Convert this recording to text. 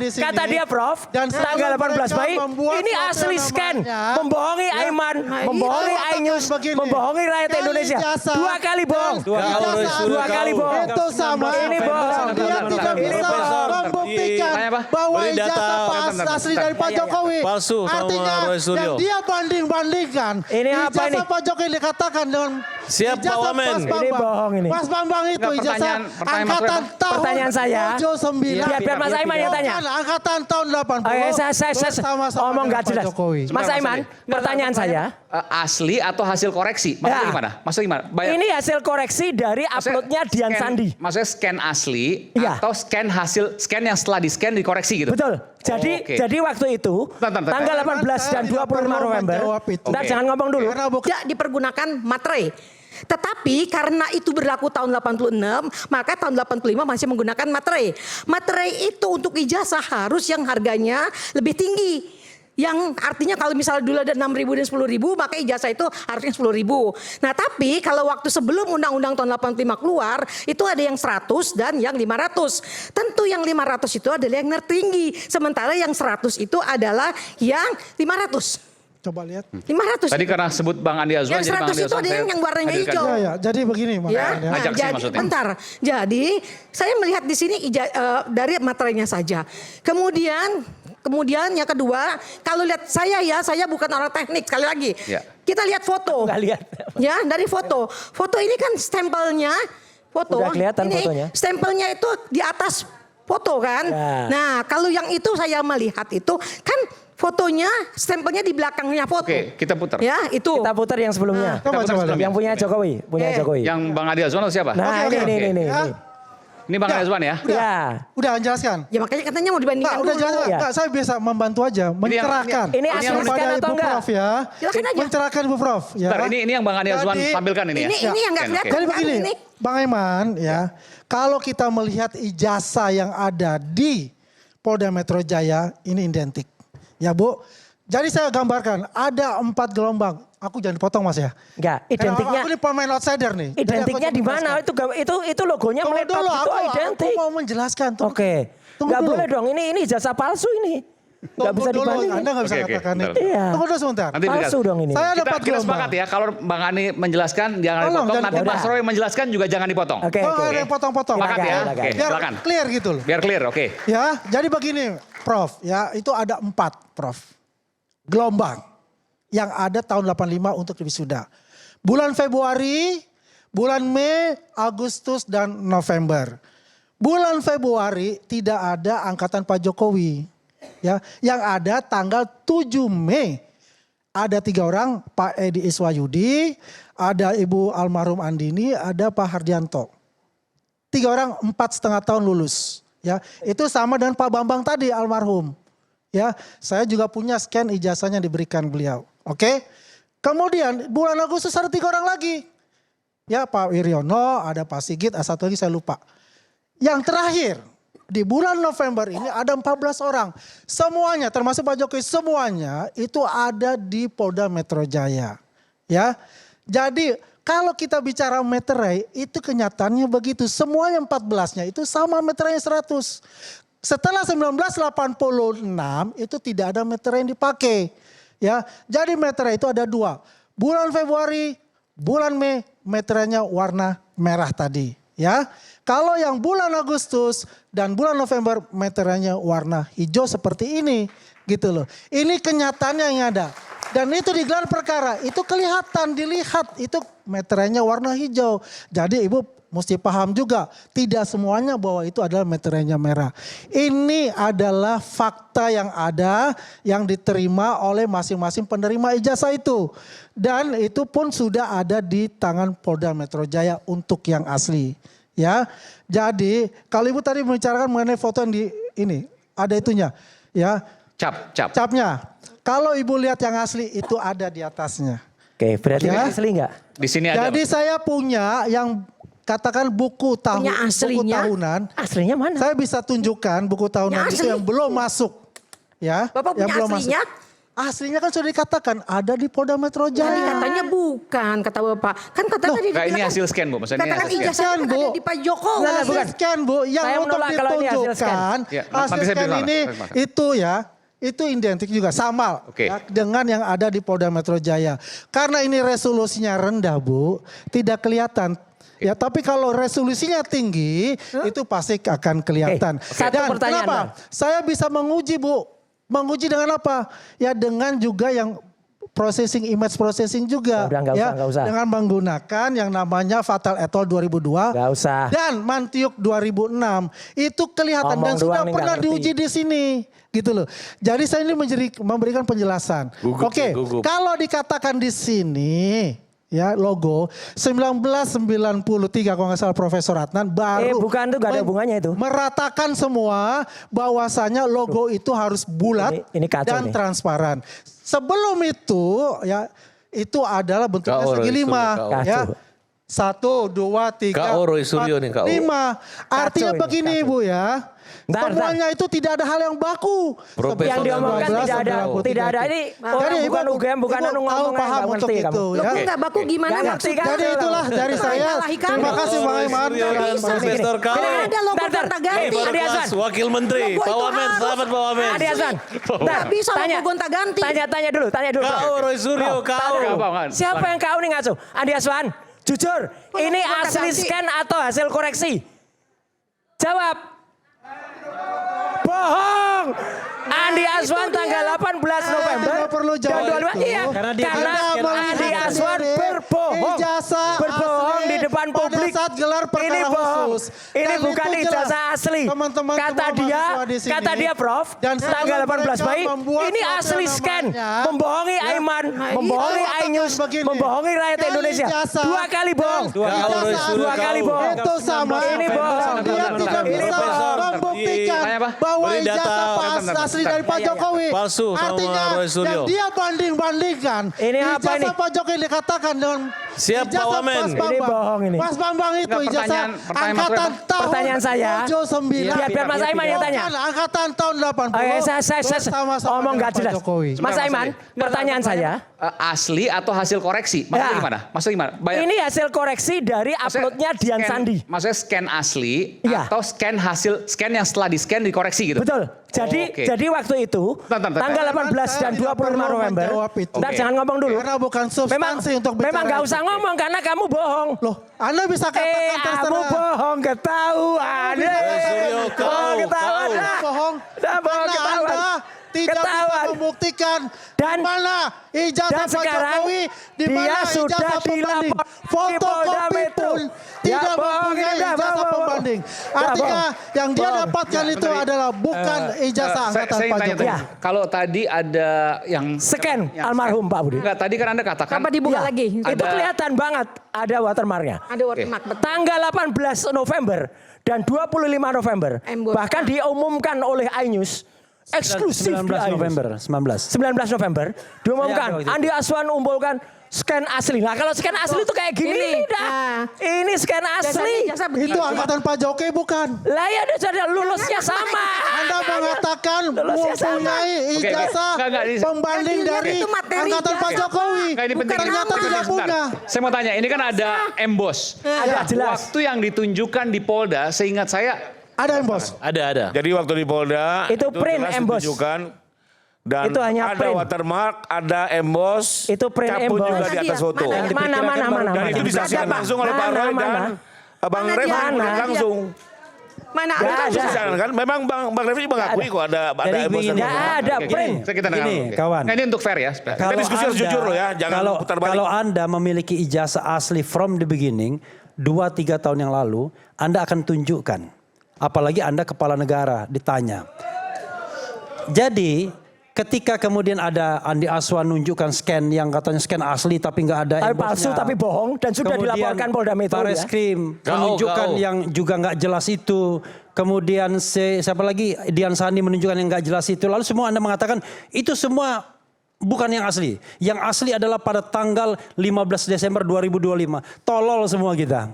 kata dia Prof, dan tanggal 18 Mei ini asli scan, membohongi Aiman, membohongi Ainews, membohongi rakyat Indonesia. Dua kali bohong. Dua kali bohong. Itu sama. Ini bohong. Dia tidak bisa membuktikan bahwa ijazah asli dari Pak Jokowi. Palsu. Artinya yang dia banding-bandingkan. Ini apa ini? Ijazah Pak Jokowi dikatakan dengan siap Pak Wamen. Ini bohong ini. Mas Bambang itu ijazah angkatan tahun pertanyaan saya. 79. Biar Mas Aiman yang tanya. Angkatan tahun 80. Saya ngomong nggak jelas. Mas Aiman, pertanyaan saya. Asli atau hasil koreksi? Maksudnya gimana? Maksudnya gimana? Ini hasil koreksi dari uploadnya Dian Sandi. Maksudnya scan asli iya. Atau scan yang setelah di-scan dikoreksi gitu? Betul. Jadi waktu itu tanggal 18 dan 25 November. Jangan ngomong dulu. Tidak dipergunakan materai. Tetapi karena itu berlaku tahun 86, maka tahun 85 masih menggunakan materai. Materai itu untuk ijazah harus yang harganya lebih tinggi. Yang artinya kalau misalnya dulu ada 6.000 dan 10.000, maka ijazah itu harusnya 10.000. Nah tapi kalau waktu sebelum undang-undang tahun 85 keluar, itu ada yang 100 dan yang 500. Tentu yang 500 itu adalah yang tertinggi. Sementara yang 100 itu adalah yang 500. Coba lihat. 500. Tadi karena sebut Bang Andi Azwan. Yang 100 itu ada yang warnanya hijau. Ya, jadi begini makanya. Nah, jadi, bentar. Jadi saya melihat di sini dari materainya saja. Kemudian yang kedua, kalau lihat saya bukan orang teknik sekali lagi. Ya. Kita lihat foto. Nggak lihat. Ya, dari foto. Foto ini kan stempelnya. Foto. Udah kelihatan ini fotonya. Stempelnya itu di atas foto kan. Ya. Nah, kalau yang itu saya melihat itu kan fotonya, stempelnya di belakangnya foto. Oke, kita putar. Ya, itu. Kita putar yang sebelumnya. Yang punya Jokowi, Jokowi. Yang Bang Andi Azwan atau siapa? Nah, ini. Ini Bang Andi Azwan ya? Udah jelaskan. Ya makanya katanya mau dibandingkan udah jelaskan. Nah, saya bisa membantu aja, mencerahkan. Ini asli scan atau enggak? Prof ya. Mencerahkan Ibu Prof ya. Bentar, ini yang Bang Andi Azwan tampilkan ini ya. Ini yang enggak kelihatan. Jadi begini, Bang Aiman ya. Kalau kita melihat ijazah yang ada di Polda Metro Jaya ini identik. Ya Bu, jadi saya gambarkan ada 4 gelombang. Aku jangan dipotong Mas ya. Enggak, identiknya. Aku ini pemain outsider nih. Identiknya di mana? Itu logonya melekat itu identik. Aku mau menjelaskan. Oke. Enggak boleh dong. Ini ijazah palsu ini. Enggak bisa dibandingin. Anda enggak bisa katakan itu. Iya. Tunggu dulu sebentar. Palsu dong ini. Saya dapat kita sepakat ya, kalau Bang Ani menjelaskan jangan dipotong, nanti Mas Roy menjelaskan juga jangan dipotong. Oke. Ada yang potong-potong. Sepakat ya. Oke, biar silakan. clear gitu loh. Biar clear, oke. Ya, jadi begini Prof, ya itu ada 4 Prof. Gelombang yang ada tahun 85 untuk wisuda. Bulan Februari, bulan Mei, Agustus, dan November. Bulan Februari tidak ada angkatan Pak Jokowi. Ya, yang ada tanggal 7 Mei. Ada 3 orang, Pak Edi Iswayudi, ada Ibu almarhum Andini, ada Pak Hardianto. 3 orang 4,5 tahun lulus. Ya, itu sama dengan Pak Bambang tadi almarhum. Ya, saya juga punya scan ijazahnya diberikan beliau. Oke. Kemudian bulan Agustus ada 3 orang lagi. Ya, Pak Wiryono, ada Pak Sigit, ada satu lagi saya lupa. Yang terakhir di bulan November ini ada 14 orang. Semuanya termasuk Pak Jokowi semuanya itu ada di Polda Metro Jaya. Ya. Jadi kalau kita bicara meterai itu kenyataannya begitu. Semuanya 14-nya itu sama meterainya 100. Setelah 1986 itu tidak ada meterai yang dipakai. Ya, jadi meterai itu ada 2. Bulan Februari, bulan Mei meterainya warna merah tadi. Ya, kalau yang bulan Agustus dan bulan November meterainya warna hijau seperti ini, gitu loh. Ini kenyataannya yang ada. Dan itu digelar perkara, itu kelihatan, dilihat itu meterainya warna hijau. Jadi Ibu mesti paham juga, tidak semuanya bahwa itu adalah meterainya merah. Ini adalah fakta yang ada, yang diterima oleh masing-masing penerima ijazah itu. Dan itu pun sudah ada di tangan Polda Metro Jaya untuk yang asli. Ya, jadi kalau Ibu tadi membicarakan mengenai foto yang di ini, ada itunya. Ya, capnya. Kalau Ibu lihat yang asli itu ada di atasnya. Oke, berarti ya? Asli enggak? Di sini ada. Jadi saya punya yang katakan buku tahunan. Aslinya mana? Saya bisa tunjukkan buku tahunan itu yang belum masuk. Ya, Bapak yang punya belum aslinya? masuk. Aslinya kan sudah dikatakan ada di Polda Metro Tadi Jaya. katanya bukan, kata Bapak. Kan katanya tadi Enggak, ini dibilang hasil scan, Bu. Maksudnya ini katakan hasil scan. ijazah Scan, kan Bu. ada di Pak Jokowi. Enggak, bukan. Hasil scan, Bu, yang Saya untuk menolak kalau ini hasil scan. ditunjukkan Ya, hasil nanti saya scan bilang, ini Mas. itu ya, itu identik juga sama Oke. ya, dengan yang ada di Polda Metro Jaya. Karena ini resolusinya rendah, Bu, tidak kelihatan. Ya, tapi kalau resolusinya tinggi, itu pasti akan kelihatan. Satu Dan pertanyaan, kenapa? Bang. Saya bisa menguji, Bu. Menguji dengan apa? Ya dengan juga yang image processing juga. Udah, nggak ya, usah, nggak usah. dengan menggunakan yang namanya Fatal et al 2002 Nggak usah. dan Mantiuk 2006 itu kelihatan dan Ngomong sudah doang nih, pernah nggak ngerti. diuji di sini gitu loh. Jadi saya ini memberikan penjelasan. Gugup Oke, ya, gugup. kalau dikatakan di sini ya logo 1993 kalau nggak salah Profesor Adnan baru bukan tuh, nggak ada hubungannya itu. meratakan semua bahwasanya logo itu harus bulat Ini kacau dan nih. transparan. Sebelum itu ya itu adalah bentuknya Kak Oro, segi lima Kak ya. Oro. 1, 2, 3, Kak Oro, Suryo nih, Kak Oro. 5. Artinya Kacau ini, begini kacau. Bu ya. Bentar, Semuanya itu tidak ada hal yang baku. Profesor Yang diomongkan tidak ada, tidak ada. Ini orang Jadi, bukan Ibu- UGM, bukan Ibu anu tahu ngomong paham nggak untuk ngerti itu kamu. Loh, ya. kok nggak baku gimana Nggak ngerti maksudnya? kan? Jadi itulah dari saya. Menyalahi kami. Terima kasih Bang Iman. Nggak bisa. Profesor Tidak Kau. ada logo Bentar, gonta-ganti. bentar. Adi Hasan. Wakil Menteri, Logo Pak itu Wamen, harus. selamat Pak Wamen. Adi Hasan. Nggak bisa logo gonta-ganti. Tanya dulu. Kau, Roy Suryo, kau. Tahu. Bang. Siapa yang kau nih ngaco? Andi Aswan, jujur, ini logo asli gonta-ganti? scan atau hasil koreksi? Jawab. Bohong. Andi Aswan tanggal 18 November. Tidak perlu dan jawab 22. itu. Iya, Karena karena Andi Aswan berbohong. Ijazah Berbohong asli di depan pada publik. saat gelar perkara Ini bohong. khusus. Ini Dan bukan itu jelas. ijazah asli. Teman-teman Kata semua dia, mahasiswa di sini. kata dia Prof, Dan tanggal 18 mereka Mei, membuat ini suatu asli yang scan. namanya, Membohongi ya, Aiman, Nah, membohongi ini iNews, begini. membohongi rakyat Dan Indonesia. ijazah- 2 kali bohong. dan ijazah Dua asli kali bohong. Itu sama. Ini bohong. Dia tidak Ini bisa bohong. membuktikan Tanya apa? bahwa Beri data. ijazah Bentar. asli dari Pak Iya, iya. Jokowi. Palsu sama Artinya Roy Suryo. yang dia banding-bandingkan. Ini apa ijazah ini? Pak Jokowi dikatakan dengan Siap, Pak ijazah Wamen. Mas Bambang. Ini bohong ini. Mas Bambang itu Enggak, ijazah pertanyaan Mas angkatan Reba. tahun Pertanyaan saya. 79. Biar Mas Aiman yang tanya. Bukan angkatan tahun 80. Oke, saya bersama-sama ngomong dengan nggak Pak jelas. Jokowi. Mas Sebentar, Aiman, Mas pertanyaan saya. Asli atau hasil koreksi? Maksudnya Ya. gimana? Maksudnya gimana? Ini hasil koreksi dari Maksudnya uploadnya Dian scan- Sandi. Maksudnya scan asli Iya. atau scan scan yang setelah di scan dikoreksi gitu? Betul. Jadi Oke. jadi waktu itu Bentar. tanggal 18 dan Saya tidak 25 perlu November. menjawab itu. Ntar Oke. jangan ngomong dulu. Karena bukan substansi untuk bicara. memang nggak usah itu. ngomong karena kamu bohong. Loh, Anda bisa katakan Kamu terserah. bohong ketahuan. Suryo, Bohong ketahuan. kau. Dah. Bohong. Dah, bohong Karena ketahuan. Anda tidak bisa Ketahuan. membuktikan Dan- di mana ijazah dan Pak sekarang Jokowi, di dia mana sudah ijazah pembanding. dilaporkan di Polda Fotokopi Metro. pun Ya, tidak bohong, mempunyai ini udah, ijazah bohong. pembanding. Ya, Artinya bohong. yang dia Bohong. dapatkan itu adalah bukan ijazah angkatan saya Pak tanya Jokowi. Ya. Kalau tadi ada yang Scan yang almarhum Pak Budi. Enggak, tadi kan Anda katakan Apa dibuka Iya. lagi? Itu Ada- kelihatan banget ada watermarknya. Ada watermark. betul. Tanggal 18 November dan 25 November. Emboss. Bahkan diumumkan oleh iNews eksklusif 19 di iNews. November, 19. 19 November diumumkan Saya ada waktu itu. Andi Aswan umumkan scan asli. Nah kalau scan asli itu kayak gini Ini, dah. nah. Ini scan asli. Jasa begitu. Itu angkatan Pak Jokowi bukan. Lah ya dia lulusnya sama. Anda mengatakan Lulusnya sama. mempunyai Oke, ijazah enggak, pembanding Yang dari dilihat itu materi angkatan Pak ijazah, Jokowi. Enggak, ini penting. Ternyata Ini tidak sebentar. punya. Saya mau tanya, ini kan ada emboss. Ada jelas. Waktu yang ditunjukkan di Polda, seingat saya Ada yang bos. Ada. Jadi waktu di Polda Itu print jelas emboss. ditunjukkan dan Itu hanya ada print. watermark, ada emboss, Itu print capun emboss. juga di atas Mana foto. dia? Mana. Dan itu disaksikan Mana? langsung oleh Pak Mana, Roy mana? dan Bang Mana Refli dia? melihat Mana? langsung. Mana Nggak ada? ada. Disaksikan kan? Memang Bang Refli mengakui kok ada Jadi emboss. begini. Nggak ada Oke, print. kita dengar. Gini, Oke. kawan. Nah, ini untuk fair ya. Kita diskusi harus jujur loh ya, jangan putar balik. Kalau Anda memiliki ijazah asli from the beginning, 2-3 tahun yang lalu, Anda akan tunjukkan. Apalagi Anda kepala negara ditanya. Jadi ketika kemudian ada Andi Aswan nunjukkan scan yang katanya scan asli tapi nggak ada Tapi palsu embossnya. tapi bohong dan sudah Kemudian dilaporkan Polda Metro ya. Barreskrim Kau. menunjukkan yang juga nggak jelas itu. Kemudian siapa lagi Dian Sandi menunjukkan yang nggak jelas itu. Lalu semua Anda mengatakan itu semua bukan yang asli. Yang asli adalah pada tanggal 15 Desember 2025. Tolol semua kita.